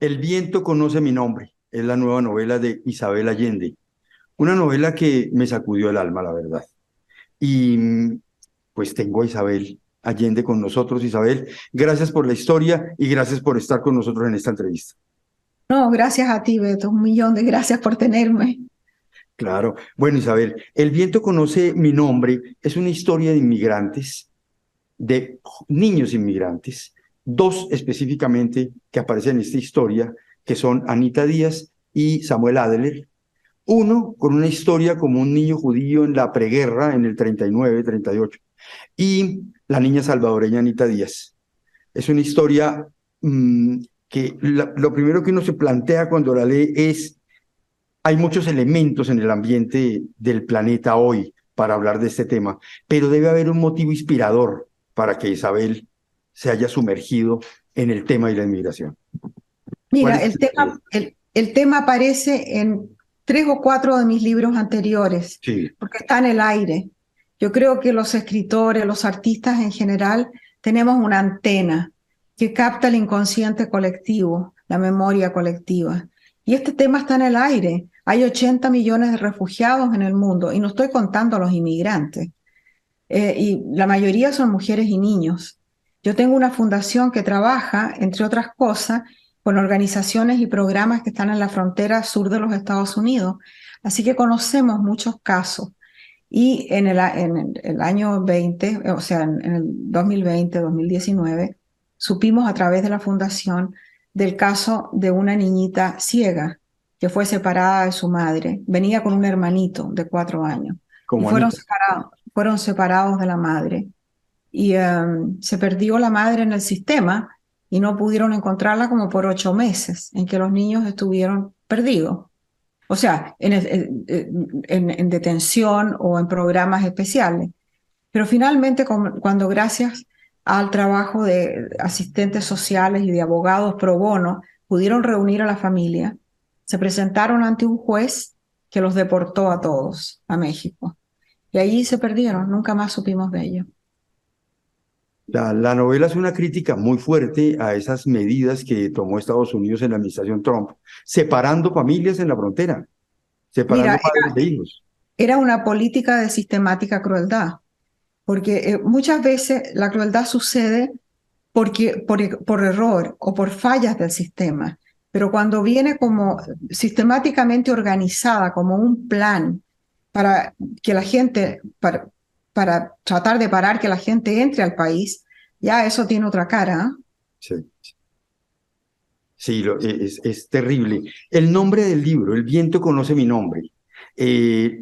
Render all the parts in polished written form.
El viento conoce mi nombre. Es la nueva novela de Isabel Allende. Una novela que me sacudió el alma, la verdad. Y pues tengo a Isabel Allende con nosotros. Isabel, gracias por la historia y gracias por estar con nosotros en esta entrevista. No, gracias a ti, Beto. Un millón de gracias por tenerme. Claro. Bueno, Isabel, El viento conoce mi nombre. Es una historia de inmigrantes, de niños inmigrantes, dos específicamente que aparecen en esta historia, que son Anita Díaz y Samuel Adler. Uno con una historia como un niño judío en la preguerra en el 39, 38, y la niña salvadoreña Anita Díaz. Es una historia que lo primero que uno se plantea cuando la lee es, hay muchos elementos en el ambiente del planeta hoy para hablar de este tema, pero debe haber un motivo inspirador para que Isabel se haya sumergido en el tema de la inmigración. ¿Cuál Mira, es? el tema aparece en 3 o 4 de mis libros anteriores, Sí, porque está en el aire. Yo creo que los escritores, los artistas en general, tenemos una antena que capta el inconsciente colectivo, la memoria colectiva. Y este tema está en el aire. Hay 80 millones de refugiados en el mundo, y no estoy contando a los inmigrantes. Y la mayoría son mujeres y niños. Yo tengo una fundación que trabaja, entre otras cosas, con organizaciones y programas que están en la frontera sur de los Estados Unidos. Así que conocemos muchos casos. Y en el año 20, o sea, en el 2020, 2019, supimos a través de la fundación del caso de una niñita ciega que fue separada de su madre. Venía con un hermanito de 4 años y como fueron Anita. separados, fueron separados de la madre. Y se perdió la madre en el sistema y no pudieron encontrarla como por 8 meses en que los niños estuvieron perdidos. O sea, en detención o en programas especiales. Pero finalmente, cuando gracias al trabajo de asistentes sociales y de abogados pro bono, pudieron reunir a la familia, se presentaron ante un juez que los deportó a todos a México. Y allí se perdieron, nunca más supimos de ellos. La novela es una crítica muy fuerte a esas medidas que tomó Estados Unidos en la administración Trump, separando familias en la frontera, Mira, separando padres de hijos. era una política de sistemática crueldad, porque muchas veces la crueldad sucede por error o por fallas del sistema, pero cuando viene como sistemáticamente organizada, como un plan para que la gente, para tratar de parar que la gente entre al país, ya eso tiene otra cara. ¿Eh? Sí, sí, es terrible. El nombre del libro, El viento conoce mi nombre.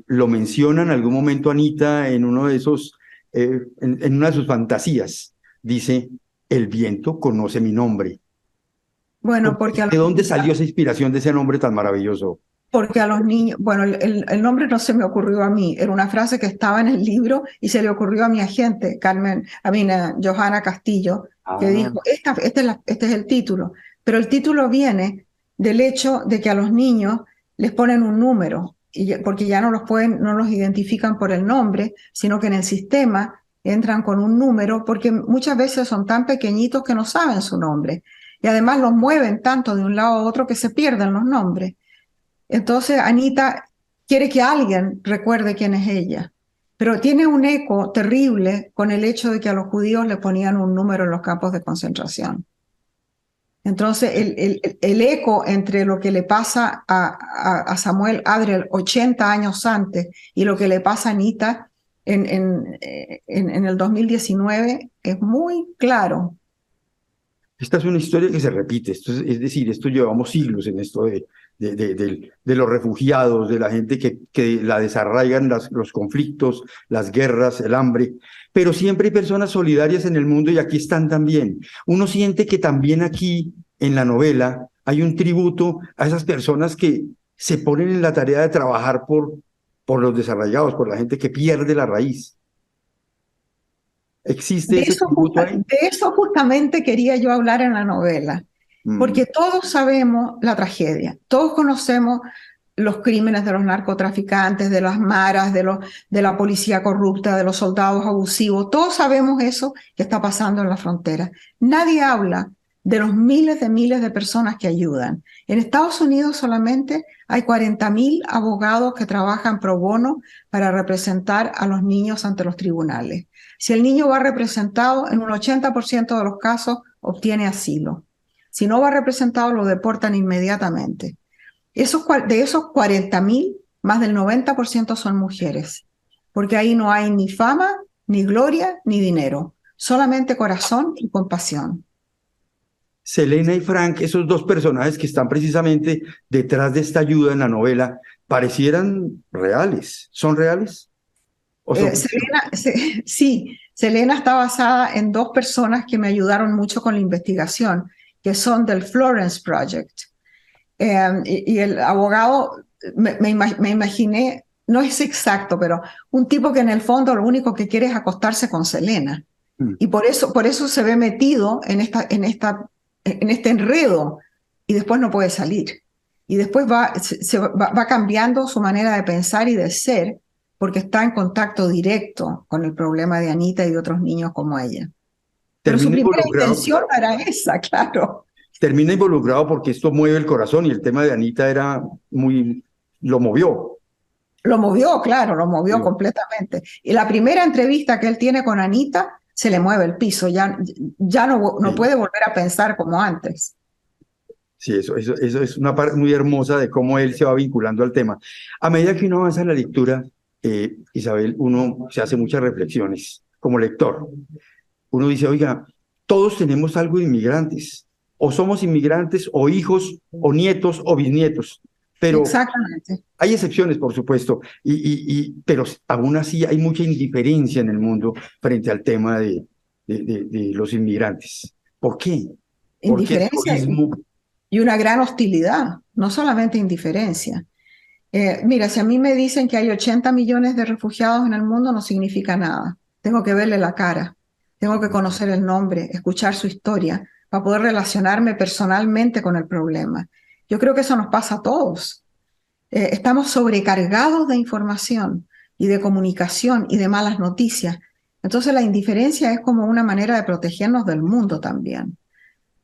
Lo menciona en algún momento Anita en uno de esos, en una de sus fantasías. Dice, El viento conoce mi nombre. Bueno, ¿De dónde salió esa inspiración de ese nombre tan maravilloso? porque a los niños, bueno, el nombre no se me ocurrió a mí, era una frase que estaba en el libro y se le ocurrió a mi agente, Johanna Castillo, que Ah, dijo, este es el título, pero el título viene del hecho de que a los niños les ponen un número, porque ya no los identifican por el nombre, sino que en el sistema entran con un número, porque muchas veces son tan pequeñitos que no saben su nombre, y además los mueven tanto de un lado a otro que se pierden los nombres. Entonces Anita quiere que alguien recuerde quién es ella, pero tiene un eco terrible con el hecho de que a los judíos le ponían un número en los campos de concentración. Entonces el eco entre lo que le pasa a Samuel Adriel 80 años antes y lo que le pasa a Anita en el 2019 es muy claro. esta es una historia que se repite, es decir, esto llevamos siglos en esto de los refugiados, de la gente que la desarraigan los conflictos, las guerras, el hambre, pero siempre hay personas solidarias en el mundo y aquí están también. Uno siente que también aquí en la novela hay un tributo a esas personas que se ponen en la tarea de trabajar por los desarraigados, por la gente que pierde la raíz. ¿Existe ese tributo ahí? De eso justamente quería yo hablar en la novela, Mm. porque todos sabemos la tragedia, todos conocemos los crímenes de los narcotraficantes, de las maras, de la policía corrupta, de los soldados abusivos, todos sabemos eso que está pasando en la frontera. Nadie habla de los miles de personas que ayudan. En Estados Unidos solamente hay 40.000 abogados que trabajan pro bono para representar a los niños ante los tribunales. Si el niño va representado, en un 80% de los casos obtiene asilo. Si no va representado, lo deportan inmediatamente. De esos 40.000, más del 90% son mujeres, porque ahí no hay ni fama, ni gloria, ni dinero, solamente corazón y compasión. Selena y Frank, esos dos personajes que están precisamente detrás de esta ayuda en la novela, parecieran reales. ¿Son reales? ¿O son Sí, Selena está basada en dos personas que me ayudaron mucho con la investigación, que son del Florence Project. Y el abogado, me imaginé, no es exacto, pero un tipo que en el fondo lo único que quiere es acostarse con Selena. Y por eso se ve metido en este enredo y después no puede salir. Y después va cambiando su manera de pensar y de ser porque está en contacto directo con el problema de Anita y de otros niños como ella. Pero su termina primera involucrado? intención era esa, claro. Termina involucrado porque esto mueve el corazón y el tema de Anita era lo movió. Lo movió, claro, lo movió completamente. Y la primera entrevista que él tiene con Anita, se le mueve el piso, ya no puede volver a pensar como antes. Sí, eso es una parte muy hermosa de cómo él se va vinculando al tema. A medida que uno avanza en la lectura, Isabel, uno se hace muchas reflexiones como lector. Uno dice, oiga, todos tenemos algo de inmigrantes, o somos inmigrantes, o hijos, o nietos, o bisnietos, pero Exactamente. hay excepciones, por supuesto, pero aún así hay mucha indiferencia en el mundo frente al tema de los inmigrantes. ¿Por qué? ¿Por qué Indiferencia egoísmo? y una gran hostilidad, no solamente indiferencia. Mira, si a mí me dicen que hay 80 millones de refugiados en el mundo, no significa nada. Tengo que verle la cara, tengo que conocer el nombre, escuchar su historia, para poder relacionarme personalmente con el problema. Yo creo que eso nos pasa a todos. Estamos sobrecargados de información y de comunicación y de malas noticias. Entonces la indiferencia es como una manera de protegernos del mundo también.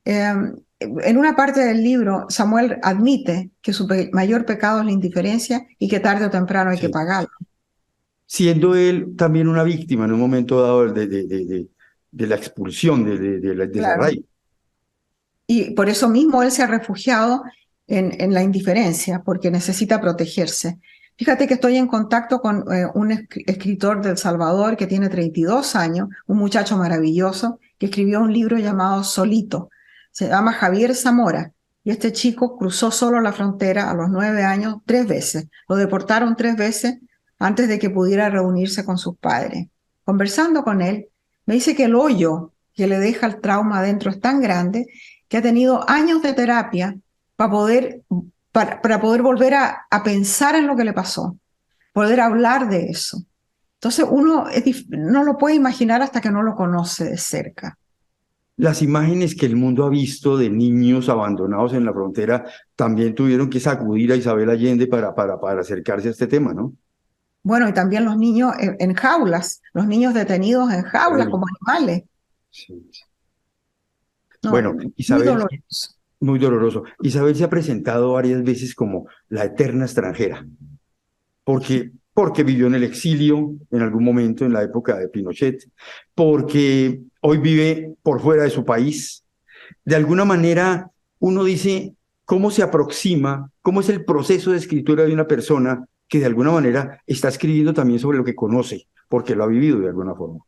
En una parte del libro, Samuel admite que su mayor pecado es la indiferencia y que tarde o temprano hay que Sí. pagarlo. Siendo él también una víctima en un momento dado de la expulsión, del Claro. desarraigo. Y por eso mismo él se ha refugiado en la indiferencia, porque necesita protegerse. Fíjate que estoy en contacto con un escritor de El Salvador que tiene 32 años, un muchacho maravilloso, que escribió un libro llamado Solito. Se llama Javier Zamora. Y este chico cruzó solo la frontera a los 9 años 3 veces. Lo deportaron 3 veces antes de que pudiera reunirse con sus padres. Conversando con él, me dice que el hoyo que le deja el trauma adentro es tan grande que ha tenido años de terapia para poder volver a pensar en lo que le pasó, poder hablar de eso. Entonces uno no lo puede imaginar hasta que no lo conoce de cerca. Las imágenes que el mundo ha visto de niños abandonados en la frontera también tuvieron que sacudir a Isabel Allende para acercarse a este tema, ¿no? Bueno, y también los niños en jaulas, los niños detenidos en jaulas Terrible. como animales. Sí. No, Bueno, muy Isabel, doloroso. muy doloroso. Isabel se ha presentado varias veces como la eterna extranjera, porque vivió en el exilio en algún momento en la época de Pinochet, porque hoy vive por fuera de su país. De alguna manera, uno dice, ¿cómo se aproxima? ¿Cómo es el proceso de escritura de una persona que de alguna manera está escribiendo también sobre lo que conoce, porque lo ha vivido de alguna forma?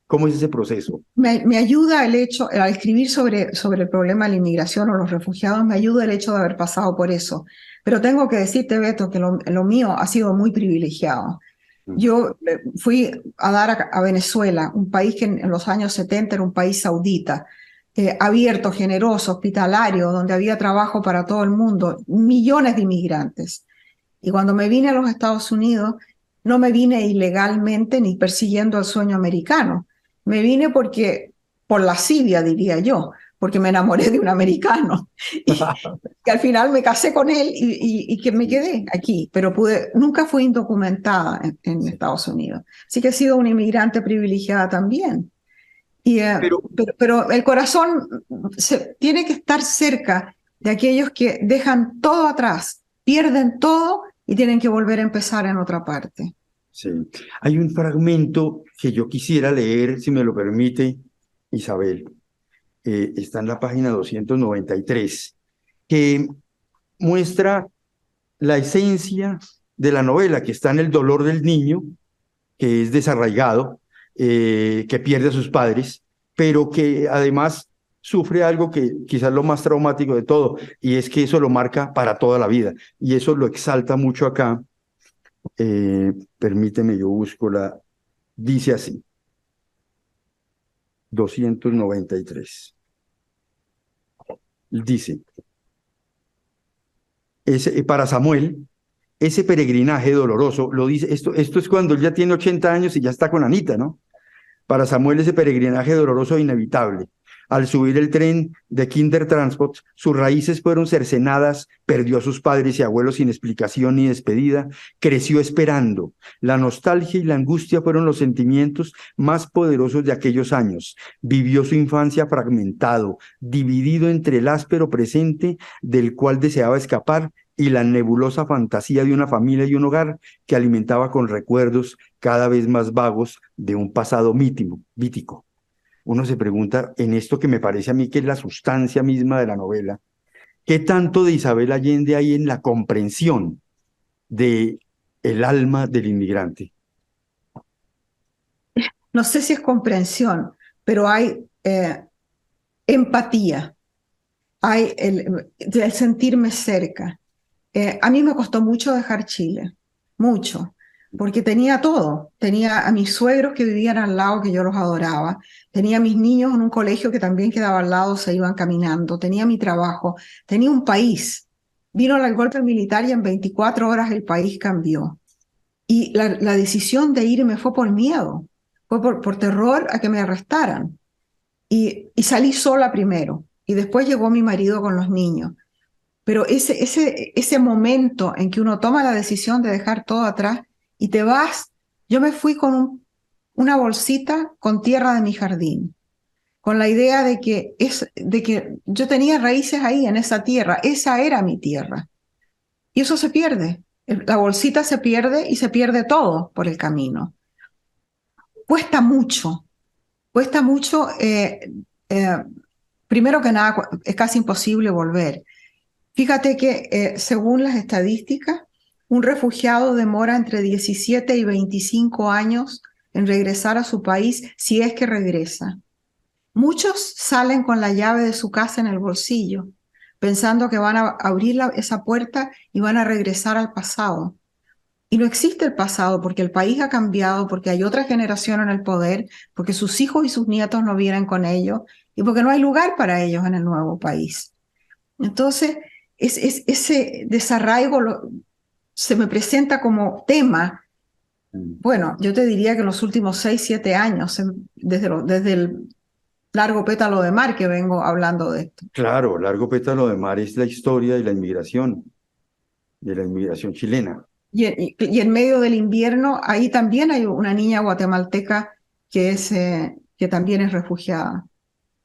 ¿Cómo es ese proceso? Me ayuda el hecho, al escribir sobre el problema de la inmigración o los refugiados, me ayuda el hecho de haber pasado por eso. Pero tengo que decirte, Beto, que lo mío ha sido muy privilegiado. Yo fui a dar a Venezuela, un país que en los años 70 era un país saudita, abierto, generoso, hospitalario, donde había trabajo para todo el mundo, millones de inmigrantes. Y cuando me vine a los Estados Unidos, no me vine ilegalmente ni persiguiendo el sueño americano. Me vine por lascivia, diría yo, porque me enamoré de un americano. Y que al final me casé con él y que me quedé aquí, pero nunca fui indocumentada en Estados Unidos. Así que he sido una inmigrante privilegiada también. Pero, Pero el corazón tiene que estar cerca de aquellos que dejan todo atrás, pierden todo y tienen que volver a empezar en otra parte. sí, hay un fragmento que yo quisiera leer, si me lo permite, Isabel. Está en la página 293, que muestra la esencia de la novela, que está en el dolor del niño, que es desarraigado, que pierde a sus padres, pero que además sufre algo que quizás lo más traumático de todo, y es que eso lo marca para toda la vida, y eso lo exalta mucho acá. Permíteme, yo busco dice así, 293. Dice, para Samuel, ese peregrinaje doloroso, lo dice, esto es cuando él ya tiene 80 años y ya está con Anita, ¿no? Para Samuel ese peregrinaje doloroso e inevitable. Al subir el tren de Kindertransport, sus raíces fueron cercenadas, perdió a sus padres y abuelos sin explicación ni despedida, creció esperando. La nostalgia y la angustia fueron los sentimientos más poderosos de aquellos años. Vivió su infancia fragmentado, dividido entre el áspero presente del cual deseaba escapar y la nebulosa fantasía de una familia y un hogar que alimentaba con recuerdos cada vez más vagos de un pasado mítico. Uno se pregunta, en esto que me parece a mí que es la sustancia misma de la novela, ¿qué tanto de Isabel Allende hay en la comprensión de el alma del inmigrante? No sé si es comprensión, pero hay empatía, hay el sentirme cerca. A mí me costó mucho dejar Chile, mucho, porque tenía todo. Tenía a mis suegros que vivían al lado, que yo los adoraba. Tenía a mis niños en un colegio que también quedaba al lado, se iban caminando. Tenía mi trabajo. Tenía un país. Vino el golpe militar y en 24 horas el país cambió. Y la decisión de irme fue por miedo, fue por terror a que me arrestaran. Y salí sola primero. Y después llegó mi marido con los niños. Pero ese momento en que uno toma la decisión de dejar todo atrás y te vas, yo me fui con una bolsita con tierra de mi jardín, con la idea de que yo tenía raíces ahí en esa tierra, esa era mi tierra. Y eso se pierde, la bolsita se pierde y se pierde todo por el camino. Cuesta mucho, cuesta mucho, primero que nada, es casi imposible volver. Fíjate que según las estadísticas, un refugiado demora entre 17 y 25 años en regresar a su país si es que regresa. Muchos salen con la llave de su casa en el bolsillo, pensando que van a abrir esa puerta y van a regresar al pasado. Y no existe el pasado porque el país ha cambiado, porque hay otra generación en el poder, porque sus hijos y sus nietos no vienen con ellos y porque no hay lugar para ellos en el nuevo país. Entonces, ese desarraigo se me presenta como tema. Bueno, yo te diría que en los últimos 6, 7 años, desde el Largo Pétalo de Mar que vengo hablando de esto. Claro, Largo Pétalo de Mar es la historia de la inmigración chilena. Y en medio del invierno, ahí también hay una niña guatemalteca que también es refugiada.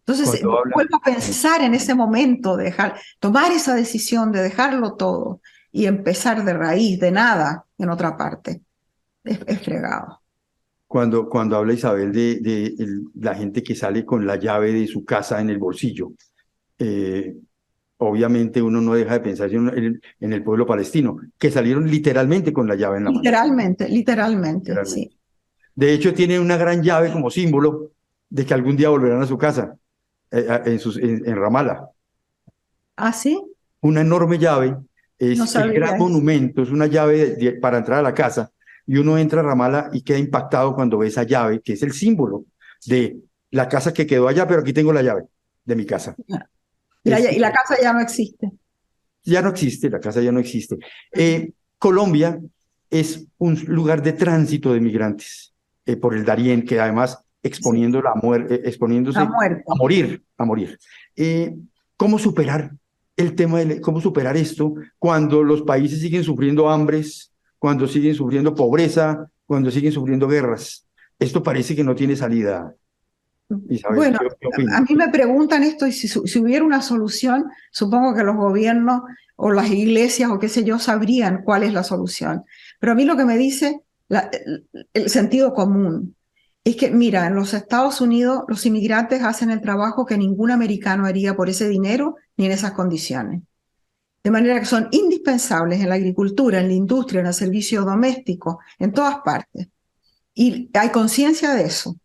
Entonces, Cuando habla, vuelvo a pensar en ese momento, tomar esa decisión de dejarlo todo y empezar de raíz, de nada, en otra parte. Es fregado. cuando habla Isabel de la gente que sale con la llave de su casa en el bolsillo, obviamente uno no deja de pensar en el pueblo palestino, que salieron literalmente con la llave en la mano. Literalmente, sí. De hecho, tienen una gran llave como símbolo de que algún día volverán a su casa, en Ramallah. ¿Ah, sí? Una enorme llave, No es el gran sabía eso. monumento, es una llave para entrar a la casa, y uno entra a Ramallah y queda impactado cuando ve esa llave, que es el símbolo de la casa que quedó allá, pero aquí tengo la llave de mi casa. Y la casa ya no existe. Ya no existe, la casa ya no existe. Colombia es un lugar de tránsito de migrantes por el Darién, que además exponiendo exponiéndose Ha muerto. a morir. ¿Cómo superar cómo superar esto cuando los países siguen sufriendo hambres, cuando siguen sufriendo pobreza, cuando siguen sufriendo guerras? Esto parece que no tiene salida, Isabel, Bueno, ¿qué a opinas? mí me preguntan esto y si hubiera una solución, supongo que los gobiernos o las iglesias o qué sé yo sabrían cuál es la solución. Pero a mí lo que me dice el sentido común es que, mira, en los Estados Unidos los inmigrantes hacen el trabajo que ningún americano haría por ese dinero ni en esas condiciones. De manera que son indispensables en la agricultura, en la industria, en el servicio doméstico, en todas partes. Y hay conciencia de eso,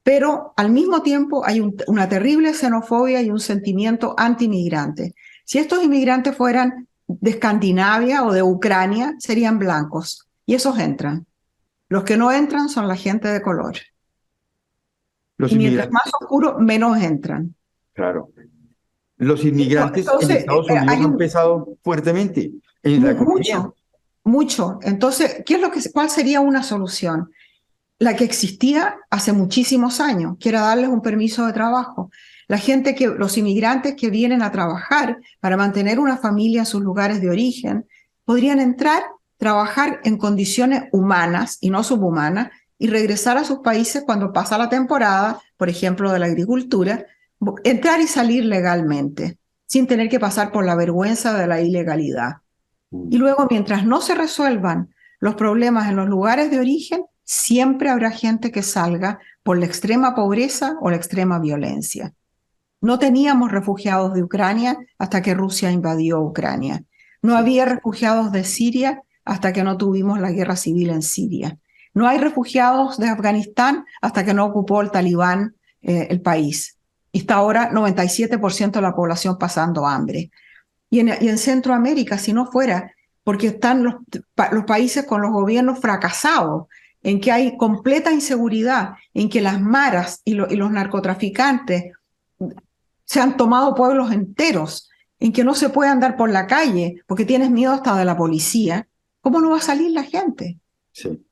pero al mismo tiempo hay una terrible xenofobia y un sentimiento anti-inmigrante. Si estos inmigrantes fueran de Escandinavia o de Ucrania, serían blancos, y esos entran. Los que no entran son la gente de color. Los Y mientras más inmigrantes, oscuro, menos entran. claro, los inmigrantes en Entonces, Estados Unidos hay han pesado fuertemente en la economía. mucho, mucho. Entonces, ¿cuál sería una solución? La que existía hace muchísimos años, que era darles un permiso de trabajo. Los inmigrantes que vienen a trabajar para mantener una familia en sus lugares de origen, podrían entrar, trabajar en condiciones humanas y no subhumanas, y regresar a sus países cuando pasa la temporada, por ejemplo, de la agricultura, entrar y salir legalmente, sin tener que pasar por la vergüenza de la ilegalidad. Y luego, mientras no se resuelvan los problemas en los lugares de origen, siempre habrá gente que salga por la extrema pobreza o la extrema violencia. No teníamos refugiados de Ucrania hasta que Rusia invadió Ucrania. No Sí, había refugiados de Siria hasta que no tuvimos la guerra civil en Siria. No hay refugiados de Afganistán hasta que no ocupó el Talibán el país. Y está ahora 97% de la población pasando hambre. Y en Centroamérica, si no fuera, porque están los países con los gobiernos fracasados, en que hay completa inseguridad, en que las maras y los narcotraficantes se han tomado pueblos enteros, en que no se puede andar por la calle porque tienes miedo hasta de la policía, ¿cómo no va a salir la gente? sí,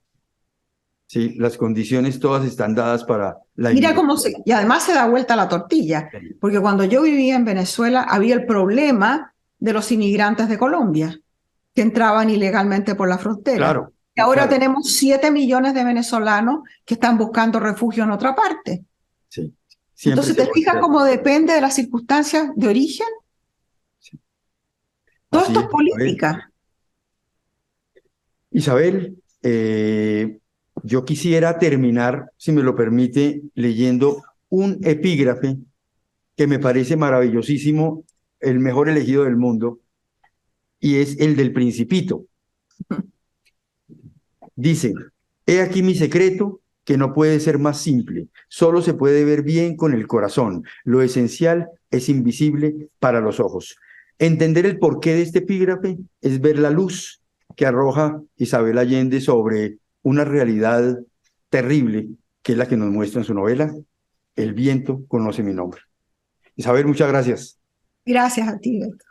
sí, las condiciones todas están dadas para la Mira inmigración. cómo y además se da vuelta la tortilla, porque cuando yo vivía en Venezuela había el problema de los inmigrantes de Colombia que entraban ilegalmente por la frontera. Claro, Y ahora claro, tenemos 7 millones de venezolanos que están buscando refugio en otra parte. sí, siempre Entonces, se ¿te puede fijas hacer. cómo depende de las circunstancias de origen? Sí. Todo Así esto es es, Isabel. política. Isabel, yo quisiera terminar, si me lo permite, leyendo un epígrafe que me parece maravillosísimo, el mejor elegido del mundo, y es el del Principito. Dice, he aquí mi secreto, que no puede ser más simple, solo se puede ver bien con el corazón, lo esencial es invisible para los ojos. Entender el porqué de este epígrafe es ver la luz que arroja Isabel Allende sobre una realidad terrible, que es la que nos muestra en su novela, El viento conoce mi nombre. Isabel, muchas gracias. Gracias a ti, Beto.